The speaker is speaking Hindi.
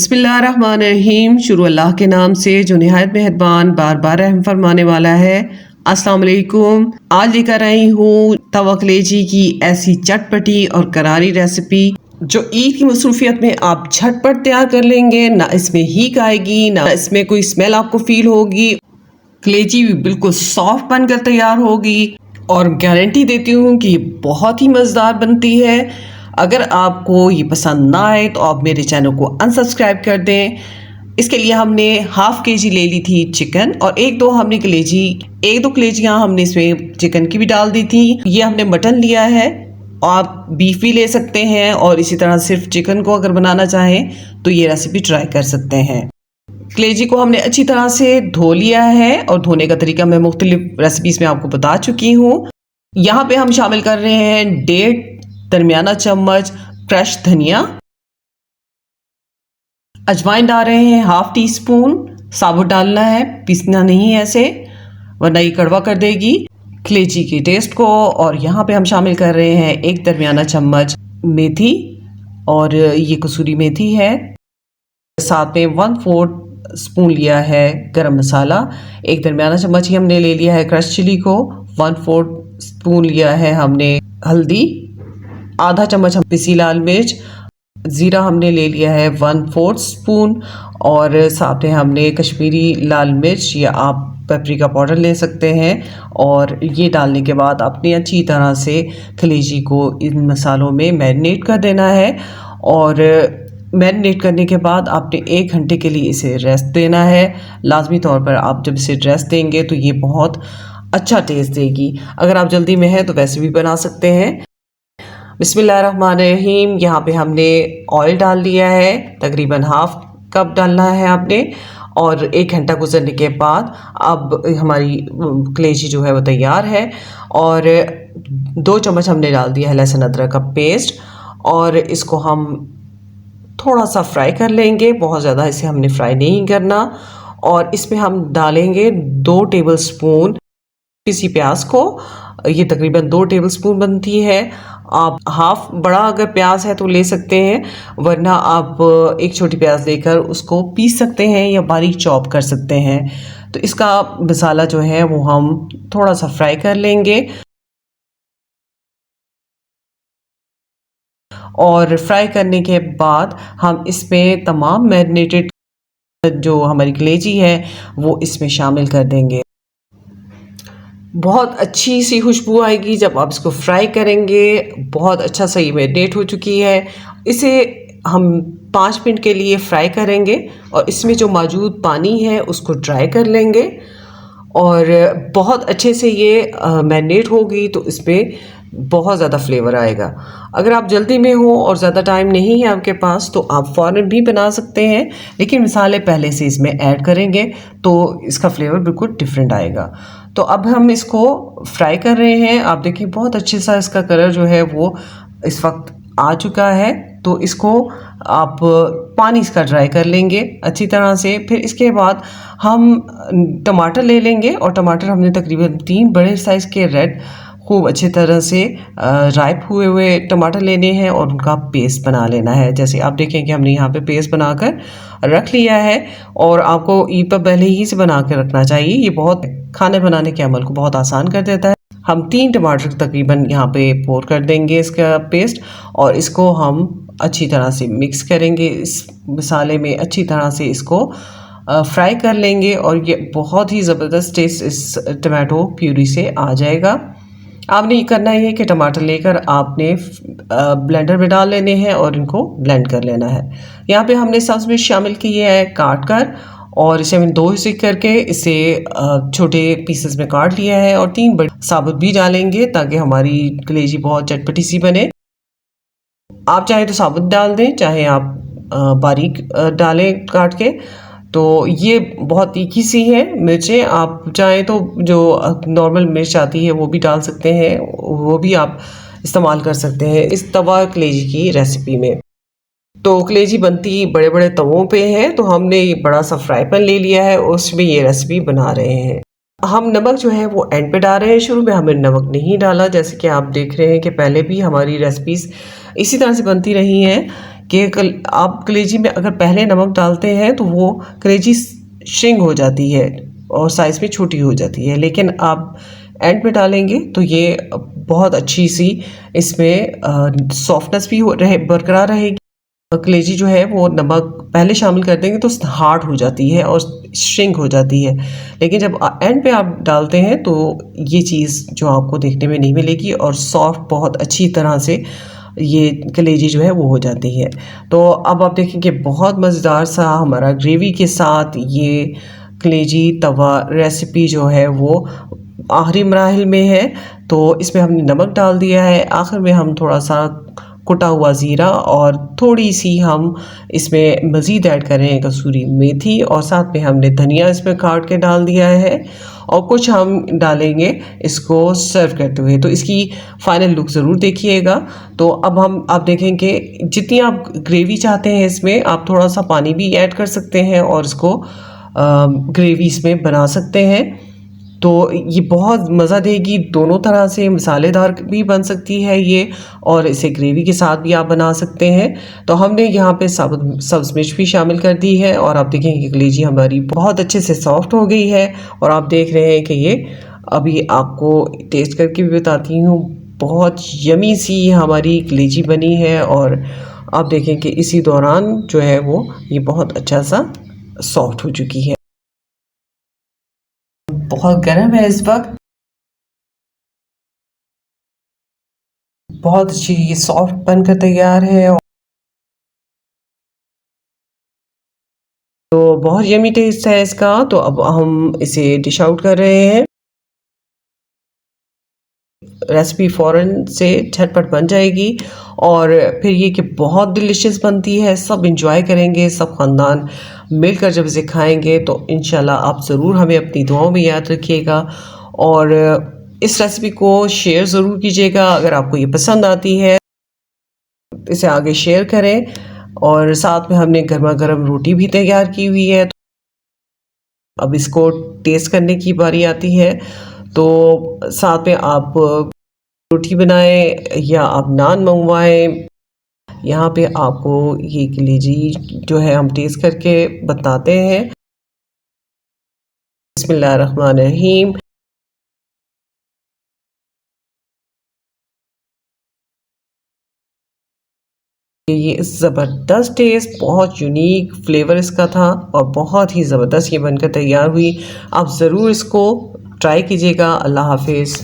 बिस्मिल्लाहिर्रहमानिर्रहीम। शुरू अल्लाह के नाम से जो निहायत मेहरबान बार बार रहम फरमाने वाला है। अस्सलाम वालेकुम। आज लेकर आई हूँ तवा कलेजी की ऐसी चटपटी और करारी रेसिपी जो ईद की मसरूफियत में आप झटपट तैयार कर लेंगे। ना इसमें हीक आएगी, ना इसमें कोई स्मेल आपको फील होगी। कलेजी भी बिल्कुल सॉफ्ट बनकर तैयार होगी और गारंटी देती हूँ कि बहुत ही मज़ेदार बनती है। अगर आपको ये पसंद ना आए तो आप मेरे चैनल को अनसब्सक्राइब कर दें। इसके लिए हमने हाफ केजी ले ली थी चिकन और एक दो कलेजियाँ हमने इसमें चिकन की भी डाल दी थी। ये हमने मटन लिया है, आप बीफ भी ले सकते हैं और इसी तरह सिर्फ चिकन को अगर बनाना चाहें तो ये रेसिपी ट्राई कर सकते हैं। कलेजी को हमने अच्छी तरह से धो लिया है और धोने का तरीका मैं मुख्तलिफ रेसिपीज़ में आपको बता चुकी हूँ। यहाँ पे हम शामिल कर रहे हैं 1.5 दरमियाना चम्मच क्रश धनिया, अजवाइन डाल रहे हैं हाफ टी स्पून, साबुत डालना है, पीसना नहीं है ऐसे वरना ये कड़वा कर देगी कलेजी के टेस्ट को। और यहाँ पे हम शामिल कर रहे हैं 1 दरमियाना चम्मच मेथी और ये कसूरी मेथी है। साथ में 1/4 स्पून लिया है गरम मसाला, 1 दरमियाना चम्मच ही हमने ले लिया है क्रश चिली को, 1/4 स्पून लिया है हमने हल्दी, आधा चम्मच हम पिसी लाल मिर्च, ज़ीरा हमने ले लिया है 1/4 स्पून और साथ में हमने कश्मीरी लाल मिर्च या आप पेपरिका पाउडर ले सकते हैं। और ये डालने के बाद आपने अच्छी तरह से कलेजी को इन मसालों में मैरिनेट कर देना है और मैरिनेट करने के बाद आपने 1 घंटे के लिए इसे रेस्ट देना है। लाजमी तौर पर आप जब इसे रेस्ट देंगे तो ये बहुत अच्छा टेस्ट देगी। अगर आप जल्दी में हैं तो वैसे भी बना सकते हैं। बिस्मिल्लाहिर्रहमानिर्रहीम। यहाँ पे हमने ऑयल डाल दिया है, तकरीबन हाफ कप डालना है आपने और 1 घंटा गुजरने के बाद अब हमारी कलेजी जो है वो तैयार है। और 2 चम्मच हमने डाल दिया है लहसुन अदरक का पेस्ट और इसको हम थोड़ा सा फ्राई कर लेंगे, बहुत ज़्यादा इसे हमने फ्राई नहीं करना। और इसमें हम डालेंगे 2 टेबल स्पून किसी प्याज को, ये तकरीबन 2 टेबल स्पून बनती है। आप हाफ बड़ा अगर प्याज है तो ले सकते हैं, वरना आप एक छोटी प्याज लेकर उसको पीस सकते हैं या बारीक चॉप कर सकते हैं। तो इसका मसाला जो है वो हम थोड़ा सा फ्राई कर लेंगे और फ्राई करने के बाद हम इसमें तमाम मैरिनेटेड जो हमारी कलेजी है वो इसमें शामिल कर देंगे। बहुत अच्छी सी खुशबू आएगी जब आप इसको फ्राई करेंगे। बहुत अच्छा सा ये मैरिनेट हो चुकी है। इसे हम 5 मिनट के लिए फ्राई करेंगे और इसमें जो मौजूद पानी है उसको ड्राई कर लेंगे और बहुत अच्छे से ये मैरिनेट होगी तो इसमें बहुत ज़्यादा फ्लेवर आएगा। अगर आप जल्दी में हो और ज़्यादा टाइम नहीं है आपके पास तो आप फ़ौरन भी बना सकते हैं, लेकिन मसाले पहले से इसमें ऐड करेंगे तो इसका फ्लेवर बिल्कुल डिफरेंट आएगा। तो अब हम इसको फ्राई कर रहे हैं। आप देखिए बहुत अच्छे सा इसका कलर जो है वो इस वक्त आ चुका है। तो इसको आप पानी इसका ड्राई कर लेंगे अच्छी तरह से। फिर इसके बाद हम टमाटर ले लेंगे और टमाटर हमने तकरीबन 3 बड़े साइज़ के रेड खूब अच्छी तरह से राइप हुए टमाटर लेने हैं और उनका पेस्ट बना लेना है। जैसे आप देखें कि हमने यहाँ पे पेस्ट बनाकर रख लिया है और आपको ईद पर पहले ही से बना के रखना चाहिए। ये बहुत खाने बनाने के अमल को बहुत आसान कर देता है। हम 3 टमाटर तकरीबन यहाँ पे पोर कर देंगे इसका पेस्ट और इसको हम अच्छी तरह से मिक्स करेंगे। इस मसाले में अच्छी तरह से इसको फ्राई कर लेंगे और ये बहुत ही ज़बरदस्त टेस्ट इस टमाटो प्यूरी से आ जाएगा। आपने ये करना है कि टमाटर लेकर आपने ब्लेंडर में डाल लेने हैं और इनको ब्लेंड कर लेना है। यहाँ पे हमने सब्ज़ मिर्च शामिल की है काट कर और इसे हमने 2 हिस्से करके इसे छोटे पीसेस में काट लिया है और 3 बड़े साबुत भी डालेंगे ताकि हमारी कलेजी बहुत चटपटी सी बने। आप चाहे तो साबुत डाल दें, चाहे आप बारीक डालें काट के। तो ये बहुत तीखी सी है मिर्चें, आप चाहें तो जो नॉर्मल मिर्च आती है वो भी डाल सकते हैं, वो भी आप इस्तेमाल कर सकते हैं इस तवा कलेजी की रेसिपी में। तो कलेजी बनती बड़े बड़े तवों पे है तो हमने ये बड़ा सा फ्राई पैन ले लिया है, उसमें ये रेसिपी बना रहे हैं। हम नमक जो है वो एंड पे डाल रहे हैं, शुरू में हमने नमक नहीं डाला। जैसे कि आप देख रहे हैं कि पहले भी हमारी रेसिपीज़ इसी तरह से बनती रही हैं कि आप कलेजी में अगर पहले नमक डालते हैं तो वो कलेजी श्रिंक हो जाती है और साइज़ में छोटी हो जाती है, लेकिन आप एंड में डालेंगे तो ये बहुत अच्छी सी इसमें सॉफ्टनेस भी बरकरार रहेगी। कलेजी जो है वो नमक पहले शामिल कर देंगे तो हार्ड हो जाती है और श्रिंक हो जाती है, लेकिन जब एंड पे आप डालते हैं तो ये चीज़ जो आपको देखने में नहीं मिलेगी और सॉफ्ट बहुत अच्छी तरह से ये कलेजी जो है वो हो जाती है। तो अब आप देखेंगे बहुत मज़ेदार सा हमारा ग्रेवी के साथ ये कलेजी तवा रेसिपी जो है वो आखिरी मराहिल में है। तो इसमें हमने नमक डाल दिया है, आखिर में हम थोड़ा सा कुटा हुआ ज़ीरा और थोड़ी सी हम इसमें मज़ीद ऐड करें कसूरी मेथी और साथ में हमने धनिया इसमें काट के डाल दिया है और कुछ हम डालेंगे इसको सर्व करते हुए। तो इसकी फाइनल लुक ज़रूर देखिएगा। तो अब आप देखेंगे जितनी आप ग्रेवी चाहते हैं इसमें आप थोड़ा सा पानी भी ऐड कर सकते हैं और इसको ग्रेवी इसमें बना सकते हैं। तो ये बहुत मज़ा देगी, दोनों तरह से मसालेदार भी बन सकती है ये और इसे ग्रेवी के साथ भी आप बना सकते हैं। तो हमने यहाँ पे सब्ज़ मिर्च भी शामिल कर दी है और आप देखेंगे कि कलेजी हमारी बहुत अच्छे से सॉफ्ट हो गई है और आप देख रहे हैं कि ये अभी आपको टेस्ट करके भी बताती हूँ, बहुत यमी सी हमारी कलेजी बनी है और आप देखें कि इसी दौरान जो है वो ये बहुत अच्छा सा सॉफ्ट हो चुकी है। बहुत गर्म है इस वक्त, बहुत अच्छी ये सॉफ्ट बनकर तैयार है। तो बहुत यमी टेस्ट है इसका। तो अब हम इसे डिश आउट कर रहे हैं। रेसिपी फ़ौरन से झटपट बन जाएगी और फिर ये कि बहुत डिलीशियस बनती है, सब इंजॉय करेंगे, सब ख़ानदान मिलकर जब इसे खाएंगे तो इंशाल्लाह आप ज़रूर हमें अपनी दुआओं में याद रखिएगा और इस रेसिपी को शेयर ज़रूर कीजिएगा। अगर आपको ये पसंद आती है इसे आगे शेयर करें और साथ में हमने गर्मा गर्म रोटी भी तैयार की हुई है। अब इसको टेस्ट करने की बारी आती है। तो साथ में आप रोटी बनाएं या आप नान मंगवाएं। यहाँ पे आपको ये कलेजी जो है हम टेस्ट करके बताते हैं। बिस्मिल्लाहिर्रहमानिर्रहीम। ये ज़बरदस्त टेस्ट, बहुत यूनिक फ्लेवर इसका था और बहुत ही ज़बरदस्त ये बनकर तैयार हुई। आप ज़रूर इसको ट्राई कीजिएगा। अल्लाह हाफिज़।